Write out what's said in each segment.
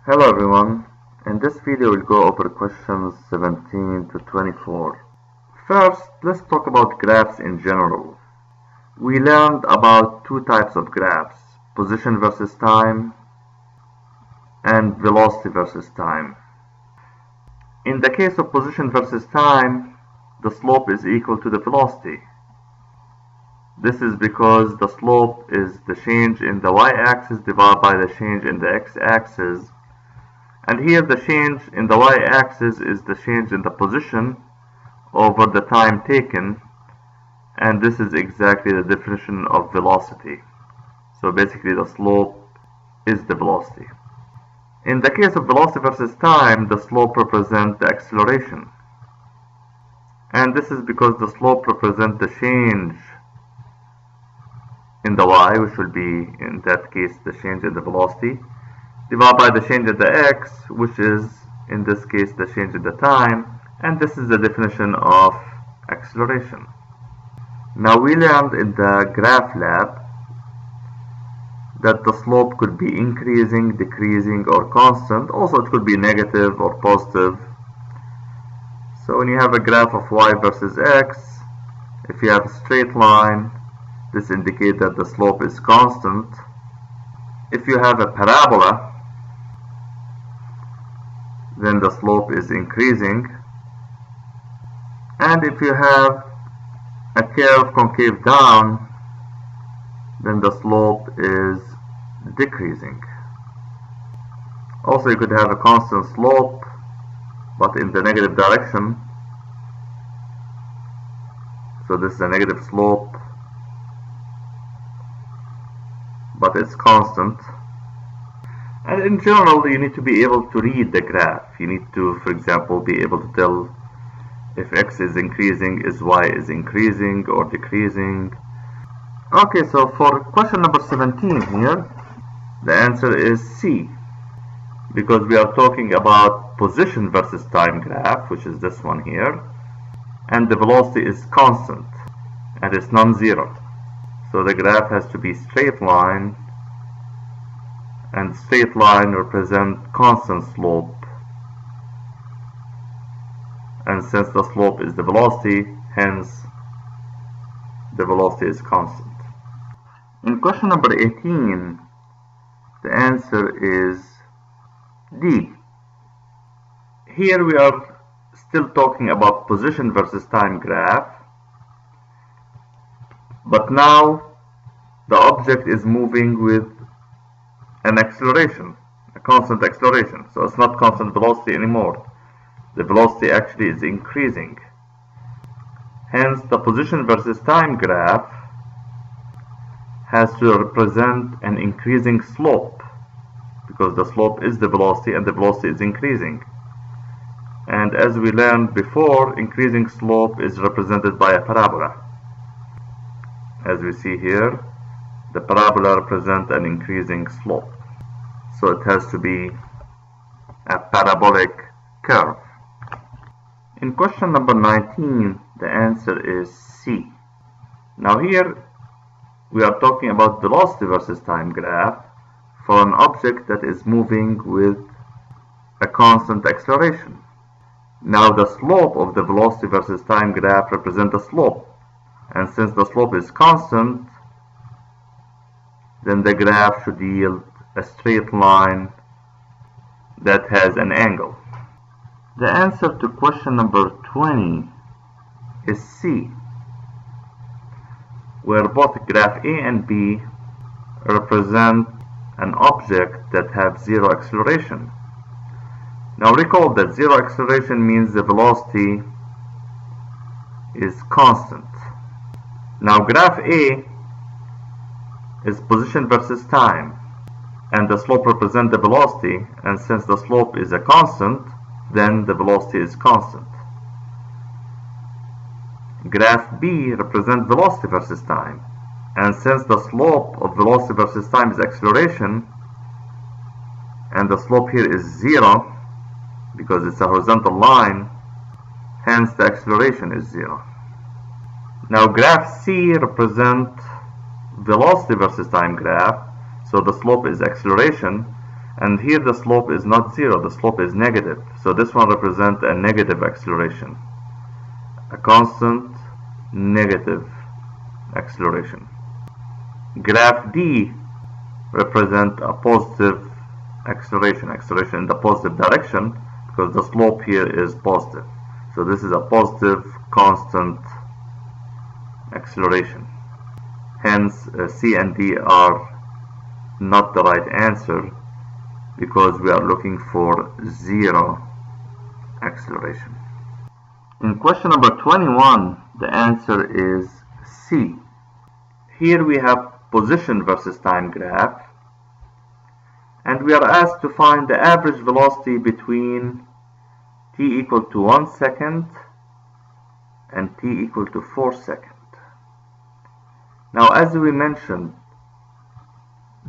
Hello everyone. In this video we'll go over questions 17 to 24. First, let's talk about graphs in general. We learned about two types of graphs, position versus time and velocity versus time. In the case of position versus time, the slope is equal to the velocity. This is because the slope is the change in the y-axis divided by the change in the x-axis. And here the change in the y-axis is the change in the position over the time taken, and this is exactly the definition of velocity. So basically the slope is the velocity. In the case of velocity versus time, the slope represents the acceleration. And this is because the slope represents the change in the y, which will be in that case the change in the velocity, divided by the change in the x, which is in this case the change in the time, and this is the definition of acceleration. Now we learned in the graph lab that the slope could be increasing, decreasing, or constant. Also it could be negative or positive. So when you have a graph of y versus x, if you have a straight line, this indicates that the slope is constant. If you have a parabola, then the slope is increasing. And if you have a curve concave down, then the slope is decreasing. Also, you could have a constant slope, but in the negative direction. So this is a negative slope, but it's constant. And in general, you need to be able to read the graph. You need to, for example, be able to tell if x is increasing, is y is increasing or decreasing. Okay, so for question number 17 here, the answer is C, because we are talking about position versus time graph, which is this one here, and the velocity is constant and it's non-zero. So the graph has to be straight line, and straight line represent constant slope, and since the slope is the velocity, hence the velocity is constant. In question number 18, the answer is D. Here we are still talking about position versus time graph, but now the object is moving with an acceleration, a constant acceleration. So it's not constant velocity anymore. The velocity actually is increasing. Hence, the position versus time graph has to represent an increasing slope, because the slope is the velocity and the velocity is increasing. And as we learned before, increasing slope is represented by a parabola. As we see here, the parabola represents an increasing slope. So it has to be a parabolic curve. In question number 19, the answer is C. Now here we are talking about velocity versus time graph for an object that is moving with a constant acceleration. Now the slope of the velocity versus time graph represents the slope, and since the slope is constant, then the graph should yield a straight line that has an angle. The answer to question number 20 is C, where both graph A and B represent an object that have zero acceleration. Now recall that zero acceleration means the velocity is constant. Now graph A is position versus time, and the slope represents the velocity, and since the slope is a constant, then the velocity is constant. Graph B represents velocity versus time, and since the slope of velocity versus time is acceleration, and the slope here is zero, because it's a horizontal line, hence the acceleration is zero. Now graph C represents velocity versus time graph, so the slope is acceleration, And here the slope is not 0, the slope is negative. So this one represents a negative acceleration, a constant negative acceleration. Graph D represents a positive acceleration in the positive direction, because the slope here is positive. So this is a positive constant acceleration. Hence, C and D are not the right answer, because we are looking for 0 acceleration. In question number 21, the answer is C. Here we have position versus time graph, and we are asked to find the average velocity between t equal to 1 second and t equal to 4 seconds. Now, as we mentioned,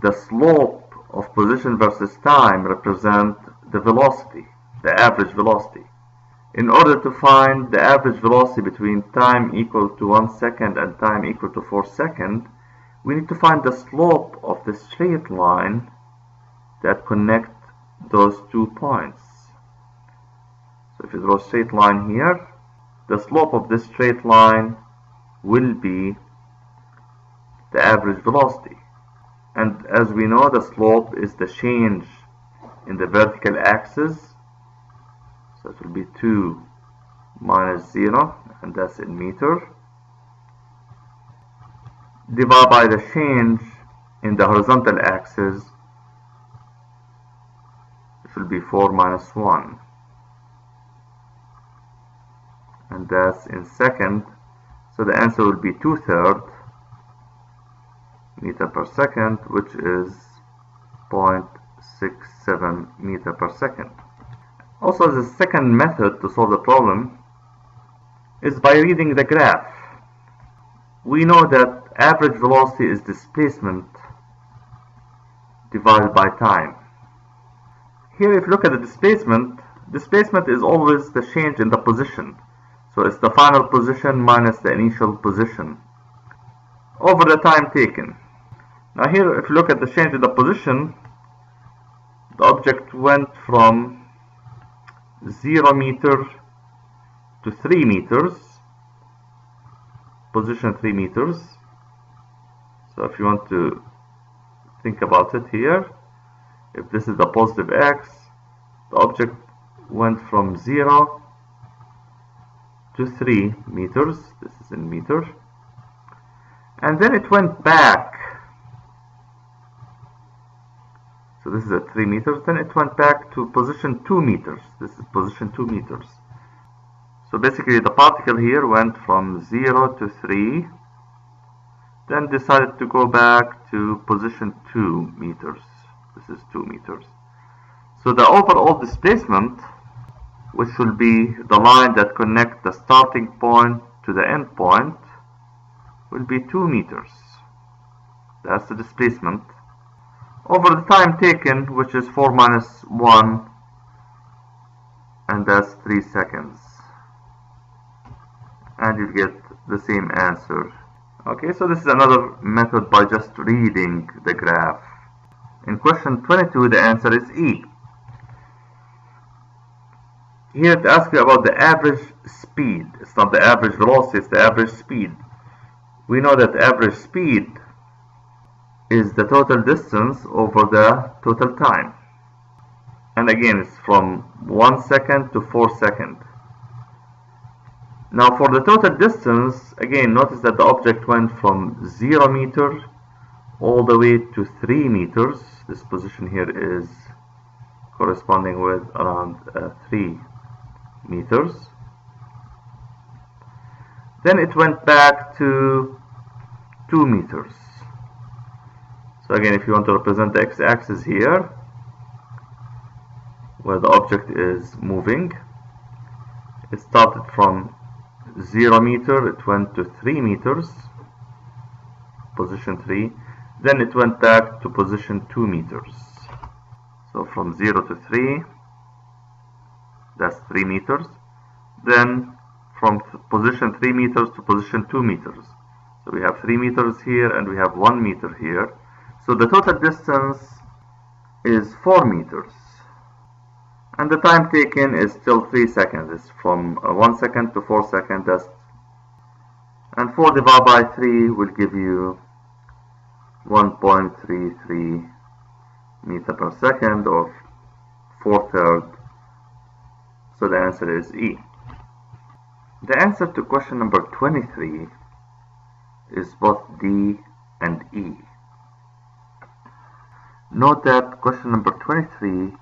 the slope of position versus time represent the velocity, the average velocity. In order to find the average velocity between time equal to 1 second and time equal to 4 seconds, we need to find the slope of the straight line that connect those 2 points. So if you draw a straight line here, the slope of this straight line will be the average velocity. And as we know, the slope is the change in the vertical axis. So it will be 2 minus 0, and that's in meter, divided by the change in the horizontal axis, it will be 4 minus 1, and that's in second. So the answer will be 2/3 meter per second, which is 0.67 meter per second. Also, the second method to solve the problem is by reading the graph. We know that average velocity is displacement divided by time. Here, if you look at the displacement is always the change in the position. So it's the final position minus the initial position over the time taken. Now here, if you look at the change in the position, the object went from 0 meter to 3 meters, position 3 meters. So if you want to think about it here, if this is the positive x, the object went from 0 to 3 meters, this is in meter, and then it went back. So this is at 3 meters, then it went back to position 2 meters. This is position 2 meters. So basically the particle here went from 0 to 3, then decided to go back to position 2 meters. This is 2 meters. So the overall displacement, which will be the line that connects the starting point to the end point, will be 2 meters. That's the displacement. Over the time taken, which is 4 minus 1, and that's 3 seconds. And you get the same answer. Okay, so this is another method by just reading the graph. In question 22, the answer is E. Here it asks you about the average speed. It's not the average velocity, it's the average speed. We know that average speed is the total distance over the total time. And again, it's from 1 second to 4 seconds. Now for the total distance, again, notice that the object went from 0 meter all the way to 3 meters. This position here is corresponding with around 3 meters. Then it went back to 2 meters. So again, if you want to represent the x-axis here, where the object is moving, it started from 0 meter, it went to 3 meters, position 3, then it went back to position 2 meters. So from 0 to 3, that's 3 meters, then from position 3 meters to position 2 meters. So we have 3 meters here and we have 1 meter here. So the total distance is 4 meters. And the time taken is still 3 seconds. It's from 1 second to 4 seconds. And 4 divided by 3 will give you 1.33 meter per second, or 4/3. So the answer is E. The answer to question number 23 is both D and E. Note that question number 23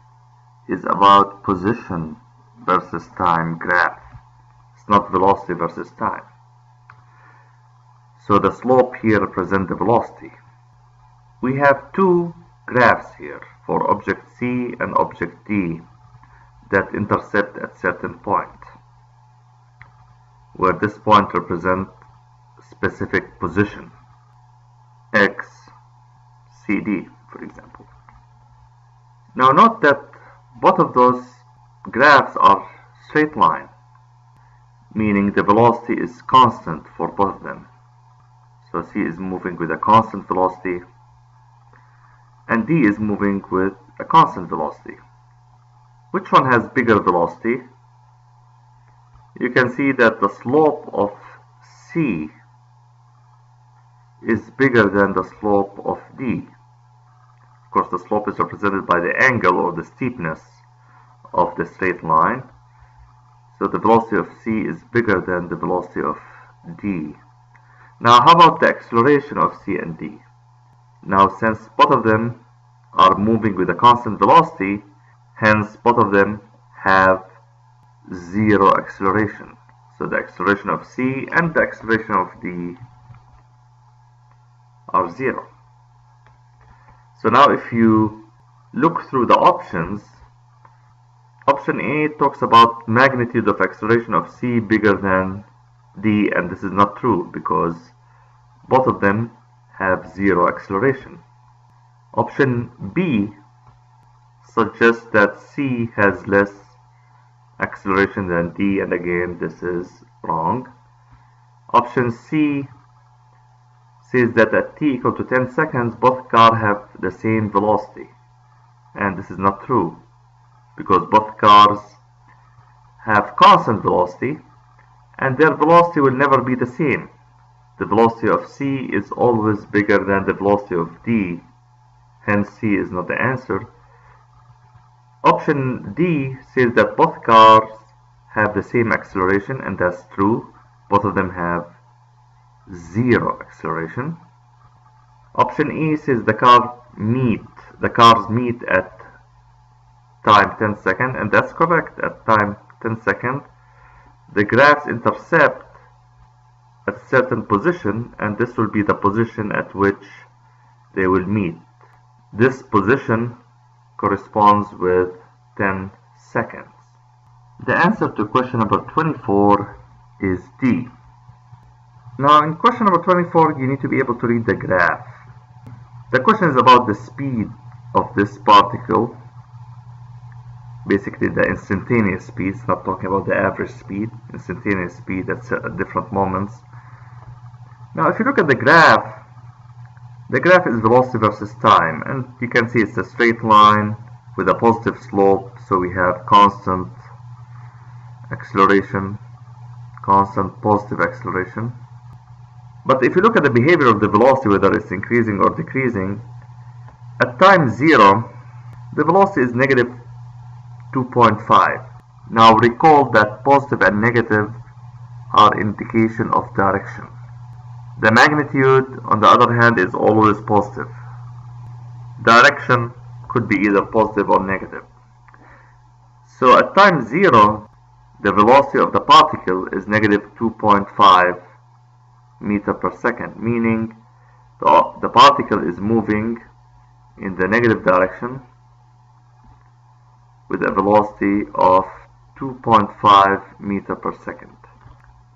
is about position versus time graph. It's not velocity versus time. So the slope here represents the velocity. We have two graphs here for object C and object D that intercept at certain point, where this point represents specific position, X, CD, for example. Now note that both of those graphs are straight line, meaning the velocity is constant for both of them. So C is moving with a constant velocity, and D is moving with a constant velocity. Which one has bigger velocity? You can see that the slope of C is bigger than the slope of D. Of course, the slope is represented by the angle or the steepness of the straight line. So the velocity of C is bigger than the velocity of D. Now, how about the acceleration of C and D? Now, since both of them are moving with a constant velocity, hence both of them have zero acceleration. So the acceleration of C and the acceleration of D are zero. So now if you look through the options, option A talks about magnitude of acceleration of C bigger than D, and this is not true because both of them have zero acceleration. Option B suggests that C has less acceleration than D, and again this is wrong. Option C says that at t equal to 10 seconds both cars have the same velocity, and this is not true because both cars have constant velocity and their velocity will never be the same. The velocity of C is always bigger than the velocity of D, hence C is not the answer. Option D says that both cars have the same acceleration, and that's true. Both of them have zero acceleration. Option E says the cars meet at time 10 seconds, and that's correct. At time 10 seconds, the graphs intercept at a certain position, and this will be the position at which they will meet. This position corresponds with 10 seconds. The answer to question number 24 is D. Now in question number 24, you need to be able to read the graph. The question is about the speed of this particle, basically the instantaneous speed. It's not talking about the average speed, instantaneous speed at different moments. Now if you look at the graph is velocity versus time, and you can see it's a straight line with a positive slope, so we have constant acceleration, constant positive acceleration. But if you look at the behavior of the velocity, whether it's increasing or decreasing, at time 0 the velocity is negative 2.5. Now recall that positive and negative are indication of direction. The magnitude, on the other hand, is always positive. Direction could be either positive or negative. So at time 0, the velocity of the particle is negative 2.5 meter per second, meaning the particle is moving in the negative direction with a velocity of 2.5 meter per second.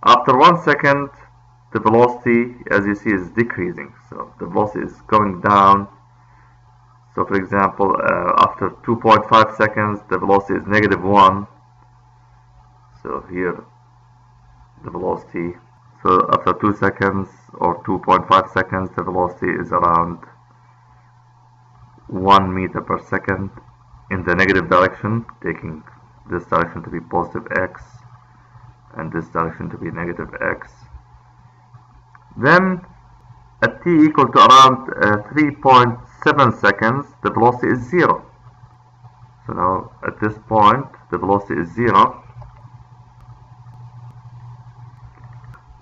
After 1 second, the velocity, as you see, is decreasing. So the velocity is going down. So for example, after 2.5 seconds, the velocity is negative 1. So here, the velocity, so after 2 seconds or 2.5 seconds, the velocity is around 1 meter per second in the negative direction, taking this direction to be positive x and this direction to be negative x. Then at t equal to around 3.7 seconds, the velocity is 0. So now at this point the velocity is 0.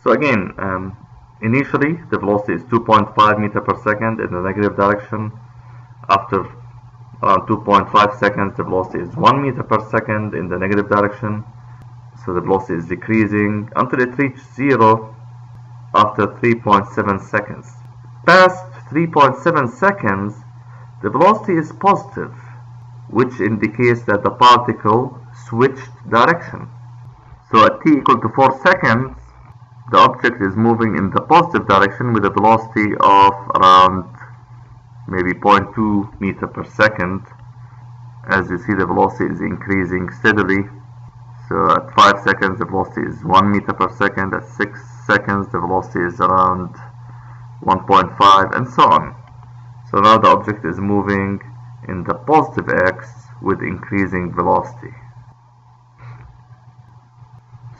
So again, initially the velocity is 2.5 meter per second in the negative direction. After around 2.5 seconds, the velocity is 1 meter per second in the negative direction. So the velocity is decreasing until it reaches 0 after 3.7 seconds. Past 3.7 seconds, the velocity is positive, which indicates that the particle switched direction. So at t equal to 4 seconds, the object is moving in the positive direction with a velocity of around maybe 0.2 meter per second. As you see, the velocity is increasing steadily. So at 5 seconds the velocity is 1 meter per second, at 6 seconds the velocity is around 1.5, and so on. So now the object is moving in the positive x with increasing velocity.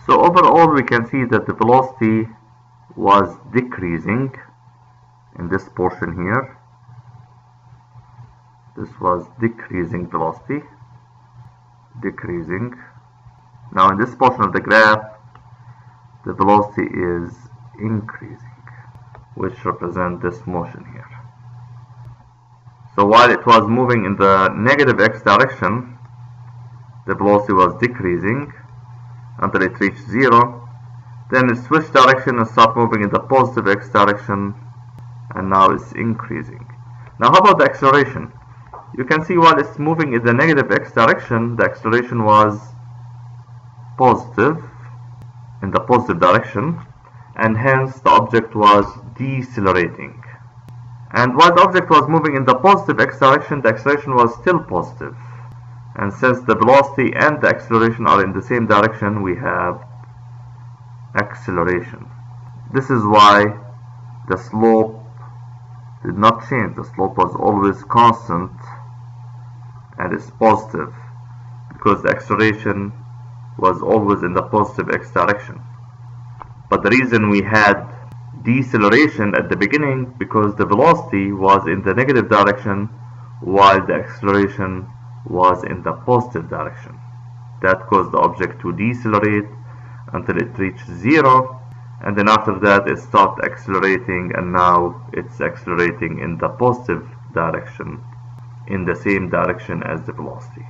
So overall we can see that the velocity was decreasing in this portion here. This was decreasing velocity, decreasing. Now in this portion of the graph, the velocity is increasing, which represents this motion here. So while it was moving in the negative x direction, the velocity was decreasing until it reached 0. Then it switched direction and started moving in the positive x direction, and now it's increasing. Now how about the acceleration? You can see while it's moving in the negative x direction, the acceleration was positive, in the positive direction, and hence the object was decelerating. And while the object was moving in the positive x direction, the acceleration was still positive. And since the velocity and the acceleration are in the same direction, we have acceleration. This is why the slope did not change. The slope was always constant and is positive because the acceleration was always in the positive x direction. But the reason we had deceleration at the beginning because the velocity was in the negative direction while the acceleration was in the positive direction. That caused the object to decelerate until it reached 0, and then after that it stopped accelerating, and now it's accelerating in the positive direction, in the same direction as the velocity.